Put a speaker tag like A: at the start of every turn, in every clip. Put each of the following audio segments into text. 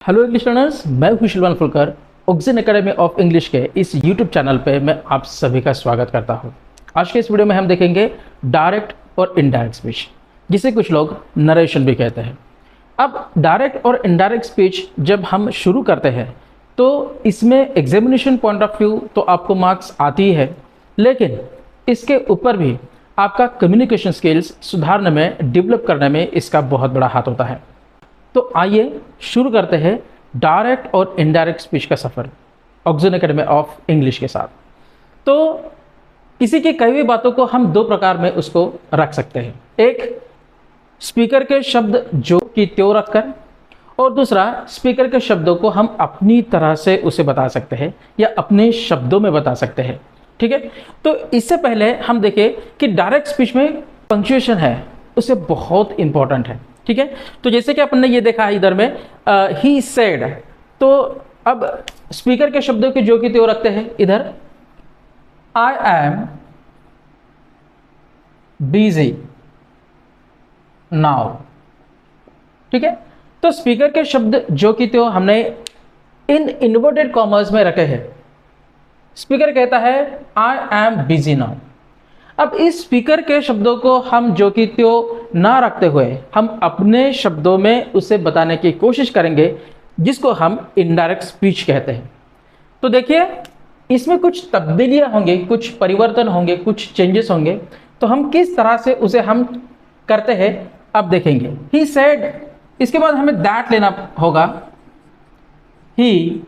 A: Hello English learners, मैं हूं शिलवान Phulkar. Auxin academy of English के इस यूट्यूब चैनल पे मैं आप सभी का स्वागत करता हूं। आज के इस वीडियो में हम देखेंगे डायरेक्ट और इनडायरेक्ट स्पीच, जिसे कुछ लोग नरेशन भी कहते हैं। अब डायरेक्ट और इनडायरेक्ट स्पीच जब हम शुरू करते हैं तो इसमें एग्जामिनेशन पॉइंट ऑफ व्यू तो आपको मार्क्स आती ही है, लेकिन इसके ऊपर भी आपका कम्युनिकेशन स्किल्स सुधारने में, डेवलप करने में इसका बहुत बड़ा हाथ होता है। तो आइए शुरू करते हैं डायरेक्ट और इनडायरेक्ट स्पीच का सफ़र ऑक्सिन एकेडमी ऑफ इंग्लिश के साथ। तो इसी की कई हुई बातों को हम दो प्रकार में उसको रख सकते हैं। एक, स्पीकर के शब्द जो कि त्यों रखकर, और दूसरा, स्पीकर के शब्दों को हम अपनी तरह से उसे बता सकते हैं या अपने शब्दों में बता सकते हैं। ठीक है, तो इससे पहले हम देखें कि डायरेक्ट स्पीच में पंक्चुएशन है, उसे बहुत इंपॉर्टेंट है। ठीक है, तो जैसे कि अपन ने ये देखा है इधर में ही सेड, तो अब स्पीकर के शब्दों के जो कि त्यों रखते हैं इधर आई एम बिजी नाउ। ठीक है, तो स्पीकर के शब्द जो कि त्यों हमने इन इन्वर्टेड कॉमर्स में रखे हैं। स्पीकर कहता है आई एम बिजी नाउ। अब इस स्पीकर के शब्दों को हम जो कि त्यों ना रखते हुए हम अपने शब्दों में उसे बताने की कोशिश करेंगे, जिसको हम इनडायरेक्ट स्पीच कहते हैं। तो देखिए, इसमें कुछ तब्दीलियां होंगी, कुछ परिवर्तन होंगे, कुछ चेंजेस होंगे। तो हम किस तरह से उसे हम करते हैं अब देखेंगे। ही सेड, इसके बाद हमें दैट लेना होगा। He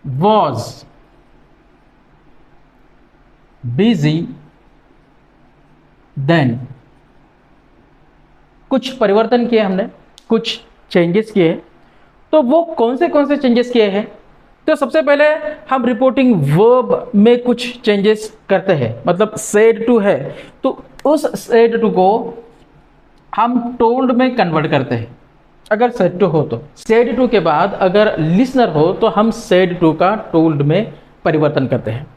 A: was busy then. कुछ परिवर्तन किए हमने, कुछ चेंजेस किए। तो वो कौन से चेंजेस किए हैं? तो सबसे पहले हम रिपोर्टिंग वर्ब में कुछ चेंजेस करते हैं। मतलब सेड टू है तो उस सेड टू को हम टोल्ड में कन्वर्ट करते हैं। अगर सेड टू हो तो सेड टू के बाद अगर लिसनर हो तो हम सेड टू का टोल्ड में परिवर्तन करते हैं।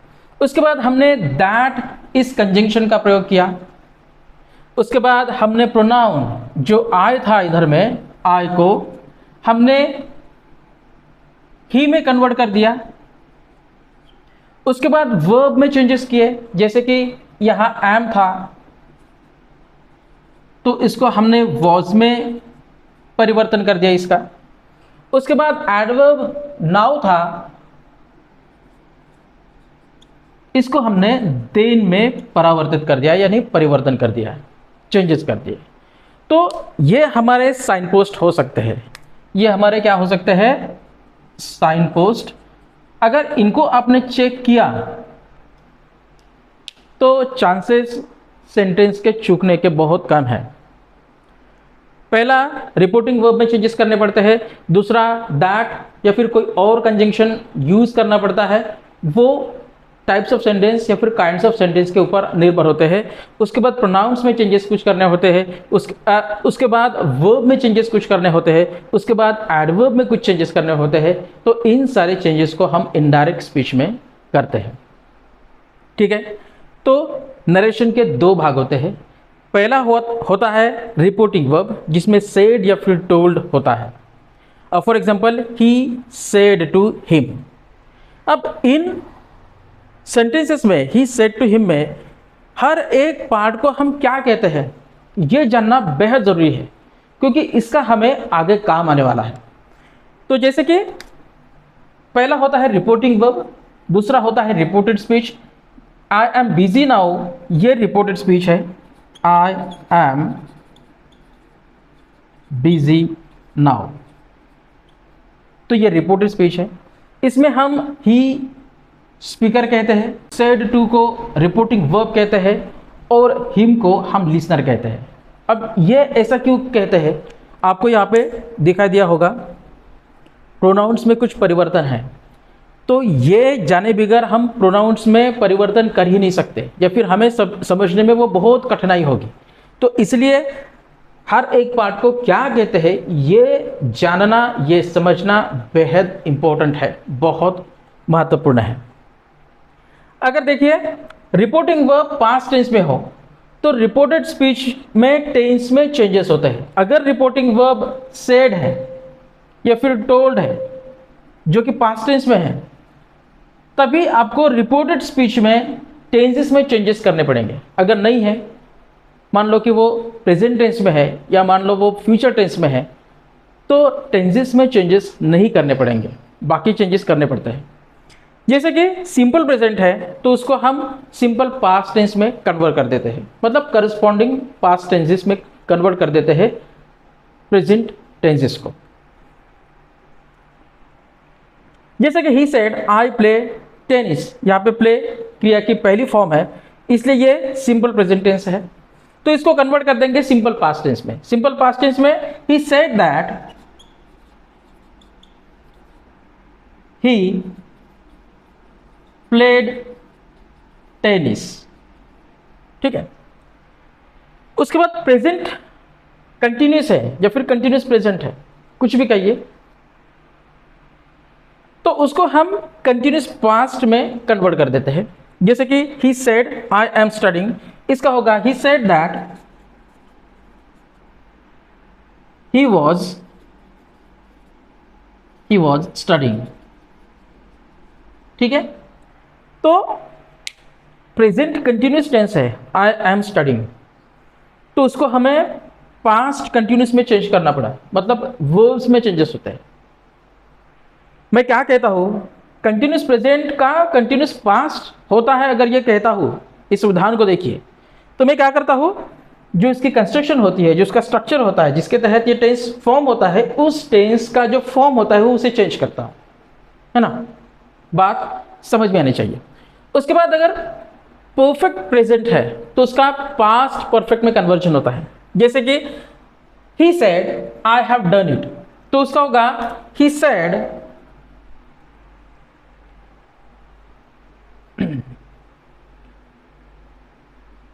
A: उसके बाद हमने दैट इस कंजंक्शन का प्रयोग किया। उसके बाद हमने प्रोनाउन जो आई था इधर में, आई को हमने ही में कन्वर्ट कर दिया। उसके बाद वर्ब में चेंजेस किए, जैसे कि यहां एम था तो इसको हमने वॉज में परिवर्तन कर दिया इसका। उसके बाद एडवर्ब नाउ था, इसको हमने देन में परावर्तित कर दिया, यानी परिवर्तन कर दिया, चेंजेस कर दिए। तो ये हमारे साइन पोस्ट हो सकते हैं। ये हमारे क्या हो सकते हैं? Sign post. अगर इनको आपने चेक किया तो चांसेस सेंटेंस के चूकने के बहुत कम है। पहला, रिपोर्टिंग वर्ब में चेंजेस करने पड़ते हैं। दूसरा, दैट या फिर कोई और कंजंक्शन यूज करना पड़ता है। वो टाइप्स ऑफ सेंटेंस या फिर काइंड्स ऑफ सेंटेंस के ऊपर निर्भर होते हैं। उसके बाद प्रोनाउंस में चेंजेस कुछ करने होते हैं। उसके बाद वर्ब में चेंजेस कुछ करने होते हैं। उसके बाद एडवर्ब में कुछ चेंजेस करने होते हैं। तो इन सारे चेंजेस को हम इनडायरेक्ट स्पीच में करते हैं। ठीक है, तो नरेशन के दो भाग होते हैं। पहला होता है रिपोर्टिंग वर्ब, जिसमें सेड या फिर टोल्ड होता है। For example, he said to him. अब इन सेंटेंसेस में ही सेड टू हिम में हर एक पार्ट को हम क्या कहते हैं ये जानना बेहद जरूरी है, क्योंकि इसका हमें आगे काम आने वाला है। तो जैसे कि पहला होता है रिपोर्टिंग वर्ब, दूसरा होता है reported speech. I am busy now, ये रिपोर्टेड स्पीच है। आई एम बिजी नाउ, तो ये रिपोर्टेड स्पीच है। इसमें हम ही स्पीकर कहते हैं, सेड टू को रिपोर्टिंग वर्ब कहते हैं और हिम को हम लिसनर कहते हैं। अब ये ऐसा क्यों कहते हैं? आपको यहाँ पे दिखाई दिया होगा प्रोनाउंस में कुछ परिवर्तन है। तो ये जाने बगैर हम प्रोनाउंस में परिवर्तन कर ही नहीं सकते, या फिर हमें समझने में वो बहुत कठिनाई होगी। तो इसलिए हर एक पार्ट को क्या कहते हैं ये जानना, ये समझना बेहद इंपॉर्टेंट है, बहुत महत्वपूर्ण है। अगर देखिए रिपोर्टिंग वर्ब पास्ट टेंस में हो तो रिपोर्टेड स्पीच में टेंस में चेंजेस होते हैं। अगर रिपोर्टिंग वर्ब सेड है या फिर टोल्ड है जो कि पास्ट टेंस में है, तभी आपको रिपोर्टेड स्पीच में टेंसेस में चेंजेस करने पड़ेंगे। अगर नहीं है, मान लो कि वो प्रेजेंट टेंस में है या मान लो वो फ्यूचर टेंस में है, तो टेंसेस में चेंजेस नहीं करने पड़ेंगे, बाकी चेंजेस करने पड़ते हैं। जैसे कि सिंपल प्रेजेंट है तो उसको हम सिंपल पास्ट टेंस में कन्वर्ट कर देते हैं, मतलब करस्पॉन्डिंग पास्ट टेंसेस में कन्वर्ट कर देते हैं प्रेजेंट टेंसेस को। जैसे कि he said I play tennis, यहाँ पे प्ले क्रिया की पहली फॉर्म है, इसलिए ये सिंपल प्रेजेंट टेंस है, तो इसको कन्वर्ट कर देंगे सिंपल पास्ट टेंस में। सिंपल पास्ट टेंस में he said that he played tennis. ठीक है, उसके बाद प्रेजेंट कंटिन्यूस है या फिर कंटिन्यूस प्रेजेंट है, कुछ भी कहिए, तो उसको हम कंटिन्यूस पास्ट में कन्वर्ट कर देते हैं। जैसे कि he said I am studying, इसका होगा he said that he was studying. ठीक है, तो प्रेजेंट कंटिन्यूस टेंस है आई एम स्टडिंग, तो उसको हमें पास्ट कंटिन्यूस में चेंज करना पड़ा, मतलब वर्ब्स में चेंजेस होते हैं। मैं क्या कहता हूं, कंटिन्यूस प्रेजेंट का कंटिन्यूस पास्ट होता है। अगर ये कहता हूं, इस उदाहरण को देखिए, तो मैं क्या करता हूं, जो इसकी कंस्ट्रक्शन होती है, जो इसका स्ट्रक्चर होता है, जिसके तहत ये टेंस फॉर्म होता है, उस टेंस का जो फॉर्म होता है वो उसे चेंज करता हूं, है ना। बात समझ में आनी चाहिए। उसके बाद अगर परफेक्ट प्रेजेंट है तो उसका पास्ट परफेक्ट में कन्वर्जन होता है। जैसे कि he said I have done it, तो उसका होगा he said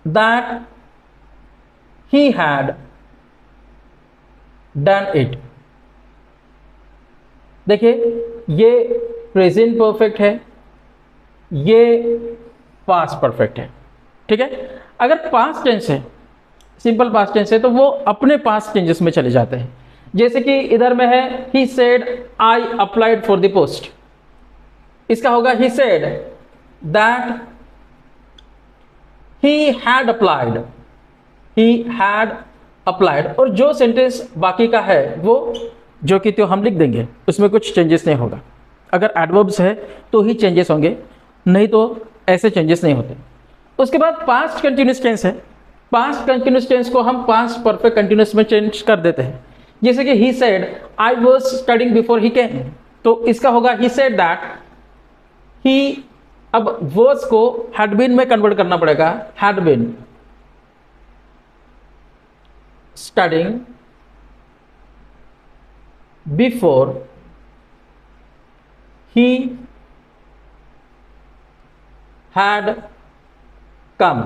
A: that he had done it. देखिए, ये प्रेजेंट परफेक्ट है, ये पास्ट परफेक्ट है। ठीक है, अगर पास्ट टेंस है, सिंपल पास्ट टेंस है, तो वो अपने पास्ट टेंसेस में चले जाते हैं। जैसे कि इधर में है ही said I applied for the post, इसका होगा he said that he had applied, और जो सेंटेंस बाकी का है वो जो कि तो हम लिख देंगे, उसमें कुछ चेंजेस नहीं होगा। अगर एडवर्ब्स है तो ही चेंजेस होंगे, नहीं तो ऐसे चेंजेस नहीं होते। उसके बाद पास्ट कंटिन्यूस टेंस है, पास्ट कंटिन्यूस टेंस को हम पास्ट परफेक्ट कंटिन्यूस में चेंज कर देते हैं। जैसे कि he said I was studying before he came, तो इसका होगा ही सेड दैट ही, अब वर्स को हैड बीन में कन्वर्ट करना पड़ेगा, had been studying before he had come.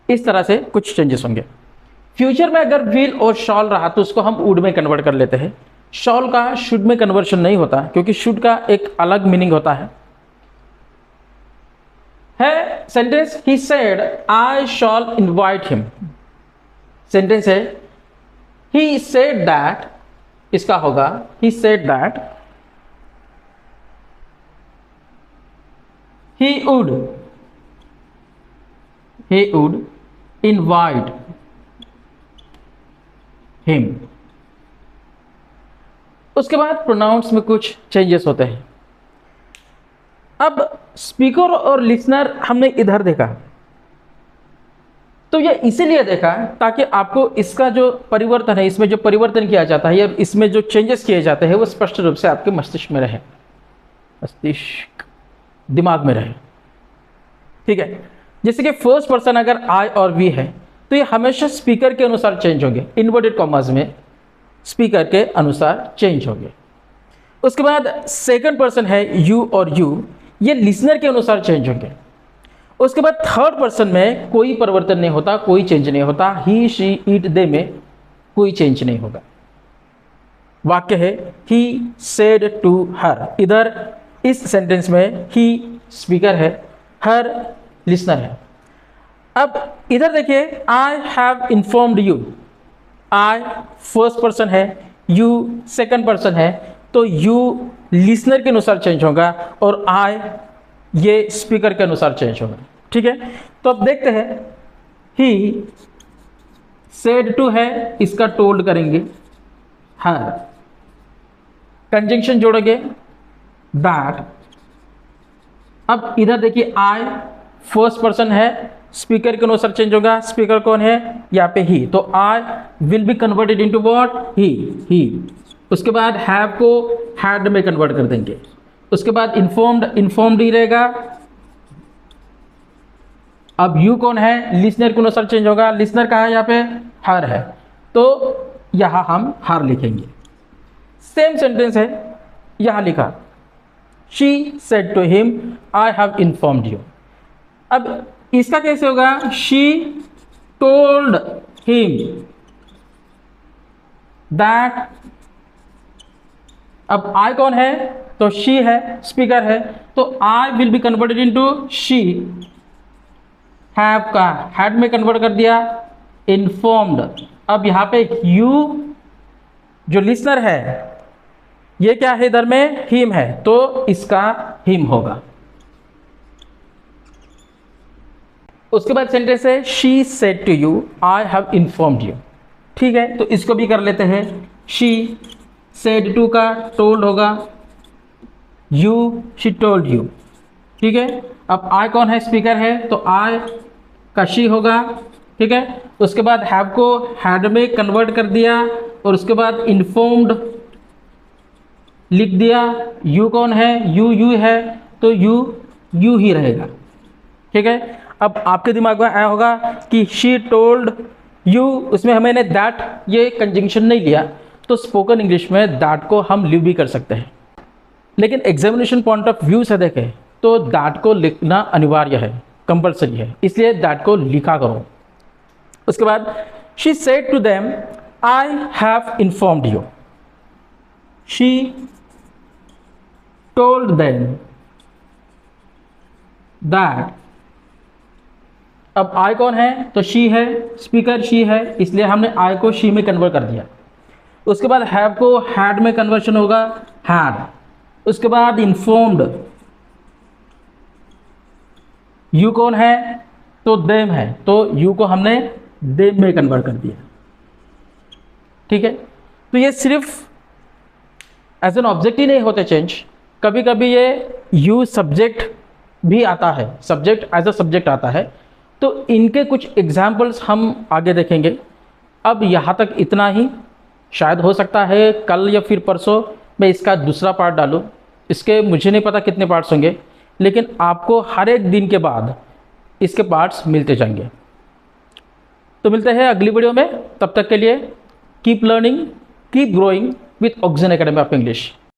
A: इस तरह से कुछ चेंजेस होंगे। फ्यूचर में अगर विल और शॉल रहा तो उसको हम वुड में कन्वर्ट कर लेते हैं। शॉल का शुड में कन्वर्शन नहीं होता, क्योंकि शुड का एक अलग मीनिंग होता है। सेंटेंस ही सेड आई शॉल इनवाइट हिम, सेंटेंस है ही सेड दैट, इसका होगा he said that he would invite him। उसके बाद प्रोनाउंस में कुछ चेंजेस होते हैं। अब स्पीकर और लिसनर हमने इधर देखा, तो ये इसीलिए देखा ताकि आपको इसका जो परिवर्तन है, इसमें जो परिवर्तन किया जाता है या इसमें जो चेंजेस किए जाते हैं वो स्पष्ट रूप से आपके मस्तिष्क में रहे, मस्तिष्क दिमाग में रहे। ठीक है, जैसे कि फर्स्ट पर्सन अगर आई और वी है तो ये हमेशा स्पीकर के अनुसार चेंज होंगे, इन्वर्टेड कॉमास में स्पीकर के अनुसार चेंज होंगे। उसके बाद सेकंड पर्सन है यू और यू, ये लिसनर के अनुसार चेंज होंगे। उसके बाद थर्ड पर्सन में कोई परिवर्तन नहीं होता, कोई चेंज नहीं होता, ही शी इट दे में कोई चेंज नहीं होगा। वाक्य है ही सेड टू हर, इधर इस सेंटेंस में ही स्पीकर है, हर लिसनर है। अब इधर देखिए आई have informed you, I first person है, यू सेकंड पर्सन है, तो यू लिसनर के अनुसार चेंज होगा और आई ये स्पीकर के अनुसार चेंज होगा। ठीक है, तो अब देखते हैं। ही सेड टू है, इसका टोल्ड करेंगे हर, कंजंक्शन जोड़ोगे दैट। अब इधर देखिए आई फर्स्ट पर्सन है, स्पीकर के अनुसार चेंज होगा। स्पीकर कौन है? यहाँ पे ही, तो I will be converted into what? He. उसके बाद हैव को हैड में कन्वर्ट कर देंगे। उसके बाद इन्फॉर्म्ड ही रहेगा। अब यू कौन है? लिसनर के अनुसार चेंज होगा। लिसनर कहाँ है? यहाँ पे हर है, तो यहाँ हम हर लिखेंगे। सेम सेंटेंस है, यहाँ लिखा she said to him I have informed you. अब इसका कैसे होगा? She told him that. अब आई कौन है? तो शी है, स्पीकर है, तो I will be converted into she. Have का हैड में कन्वर्ट कर दिया, इन्फॉर्म्ड। अब यहाँ पे यू जो लिसनर है, ये क्या है? इधर में हिम है, तो इसका हिम होगा। उसके बाद सेंटेंस है she said to you I have informed you. ठीक है, तो इसको भी कर लेते हैं। शी सेड टू का टोल्ड होगा, यू शी टोल्ड यू। ठीक है, अब आई कौन है? स्पीकर है, तो आई का शी होगा। ठीक है, उसके बाद हैव को हैड में कन्वर्ट कर दिया और उसके बाद इन्फॉर्म्ड लिख दिया। यू कौन है? यू है, तो यू ही रहेगा। ठीक है, अब आपके दिमाग में आया होगा कि शी टोल्ड यू, उसमें हमने दैट ये कंजंक्शन नहीं लिया, तो स्पोकन इंग्लिश में दैट को हम लिव भी कर सकते हैं, लेकिन एग्जामिनेशन पॉइंट ऑफ व्यू से देखें तो दैट को लिखना अनिवार्य है, कंपल्सरी है, इसलिए दैट को लिखा करो। उसके बाद she said to them I have informed you. She told them that. अब आई कौन है? तो शी है, स्पीकर शी है, इसलिए हमने आई को शी में कन्वर्ट कर दिया। उसके बाद हैव को हैड में कन्वर्शन होगा, हैड। उसके बाद इन्फॉर्म्ड, यू कौन है? तो देम है, तो यू को हमने देम में कन्वर्ट कर दिया। ठीक है, तो ये सिर्फ एज एन ऑब्जेक्ट ही नहीं होते चेंज, कभी कभी ये यू सब्जेक्ट भी आता है, सब्जेक्ट एज अ सब्जेक्ट आता है, तो इनके कुछ एग्जाम्पल्स हम आगे देखेंगे। अब यहाँ तक इतना ही, शायद हो सकता है कल या फिर परसों मैं इसका दूसरा पार्ट डालूँ। इसके मुझे नहीं पता कितने पार्ट्स होंगे, लेकिन आपको हर एक दिन के बाद इसके पार्ट्स मिलते जाएंगे। तो मिलते हैं अगली वीडियो में, तब तक के लिए keep learning, keep growing with oxygen academy of English.